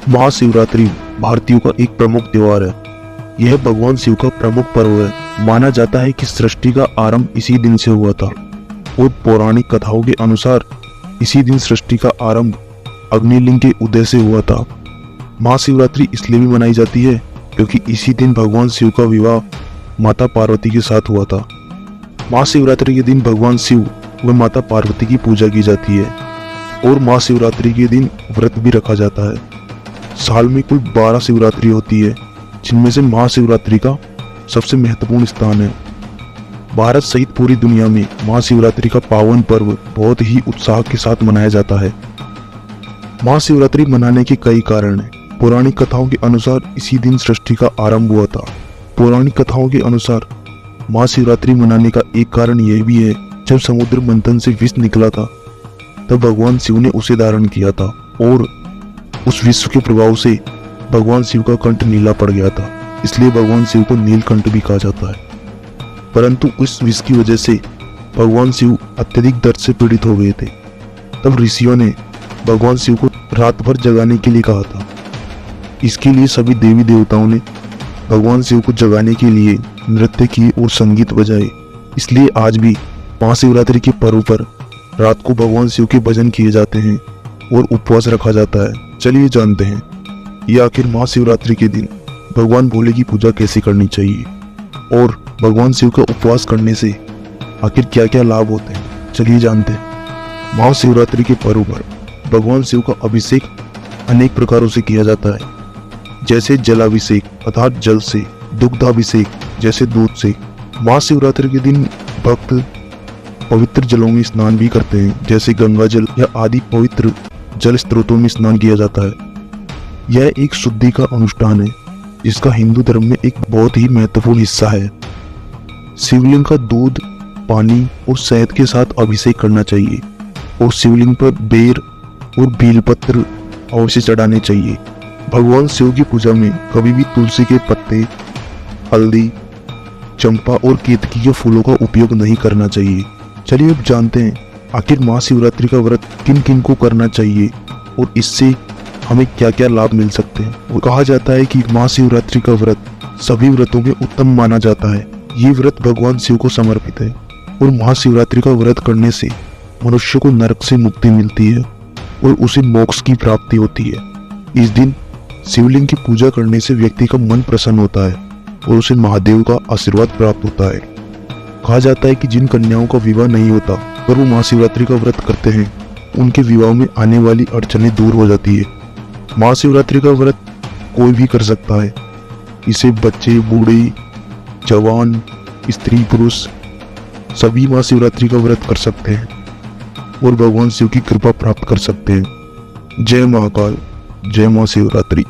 महाशिवरात्रि भारतीयों का एक प्रमुख त्योहार है। यह भगवान शिव का प्रमुख पर्व है। माना जाता है कि सृष्टि का आरंभ इसी दिन से हुआ था और पौराणिक कथाओं के अनुसार इसी दिन सृष्टि का आरंभ अग्निलिंग के उदय से हुआ था। महाशिवरात्रि इसलिए भी मनाई जाती है क्योंकि इसी दिन भगवान शिव का विवाह माता पार्वती के साथ हुआ था। महाशिवरात्रि के दिन भगवान शिव व माता पार्वती की पूजा की जाती है और महाशिवरात्रि के दिन व्रत भी रखा जाता है। साल में कुल 12 शिवरात्रि होती है, जिनमें से महाशिवरात्रि का सबसे महत्वपूर्ण स्थान है। भारत सहित पूरी दुनिया में महाशिवरात्रि का पावन पर्व बहुत ही उत्साह के साथ मनाया जाता है। महाशिवरात्रि मनाने के कई कारण हैं। पौराणिक कथाओं के अनुसार इसी दिन सृष्टि का आरंभ हुआ था। पौराणिक कथाओं के अनुसार महाशिवरात्रि मनाने का एक कारण यह भी है, जब समुद्र मंथन से विष निकला था तब भगवान शिव ने उसे धारण किया था और उस विष के प्रभाव से भगवान शिव का कंठ नीला पड़ गया था, इसलिए भगवान शिव को नीलकंठ भी कहा जाता है। परंतु उस विष की वजह से भगवान शिव अत्यधिक दर्द से पीड़ित हो गए थे। तब ऋषियों ने भगवान शिव को रात भर जगाने के लिए कहा था। इसके लिए सभी देवी देवताओं ने भगवान शिव को जगाने के लिए नृत्य किए और संगीत बजाए। इसलिए आज भी महाशिवरात्रि के पर्व पर रात को भगवान शिव के भजन किए जाते हैं और उपवास रखा जाता है। चलिए जानते हैं ये आखिर महाशिवरात्रि के दिन भगवान भोले की पूजा कैसे करनी चाहिए और भगवान शिव का उपवास करने से आखिर क्या क्या लाभ होते हैं। चलिए जानते हैं। महाशिवरात्रि के पर्व पर भगवान शिव का अभिषेक अनेक प्रकारों से किया जाता है, जैसे जलाभिषेक अर्थात जल से, दुग्धाभिषेक जैसे दूध से। महाशिवरात्रि के दिन भक्त पवित्र जलों में स्नान भी करते हैं, जैसे गंगा जल या आदि पवित्र जल स्रोतों में स्नान किया जाता है। यह एक शुद्धि का अनुष्ठान है, जिसका हिंदू धर्म में एक बहुत ही महत्वपूर्ण हिस्सा है। शिवलिंग का दूध, पानी और शहद के साथ अभिषेक करना चाहिए और शिवलिंग पर बेर और बेलपत्र अवश्य चढ़ाने चाहिए। भगवान शिव की पूजा में कभी भी तुलसी के पत्ते, हल्दी, चंपा और केतकी के फूलों का उपयोग नहीं करना चाहिए। चलिए अब जानते हैं आखिर महाशिवरात्रि का व्रत किन किन को करना चाहिए और इससे हमें क्या क्या लाभ मिल सकते हैं। और कहा जाता है कि महाशिवरात्रि का व्रत सभी व्रतों में उत्तम माना जाता है। ये व्रत भगवान शिव को समर्पित है और महाशिवरात्रि का व्रत करने से मनुष्य को नरक से मुक्ति मिलती है और उसे मोक्ष की प्राप्ति होती है। इस दिन शिवलिंग की पूजा करने से व्यक्ति का मन प्रसन्न होता है और उसे महादेव का आशीर्वाद प्राप्त होता है। कहा जाता है कि जिन कन्याओं का विवाह नहीं होता अगर वो महाशिवरात्रि का व्रत करते हैं, उनके विवाह में आने वाली अड़चनें दूर हो जाती है। महाशिवरात्रि का व्रत कोई भी कर सकता है। इसे बच्चे, बूढ़े, जवान, स्त्री, पुरुष सभी महाशिवरात्रि का व्रत कर सकते हैं और भगवान शिव की कृपा प्राप्त कर सकते हैं। जय महाकाल, जय महाशिवरात्रि।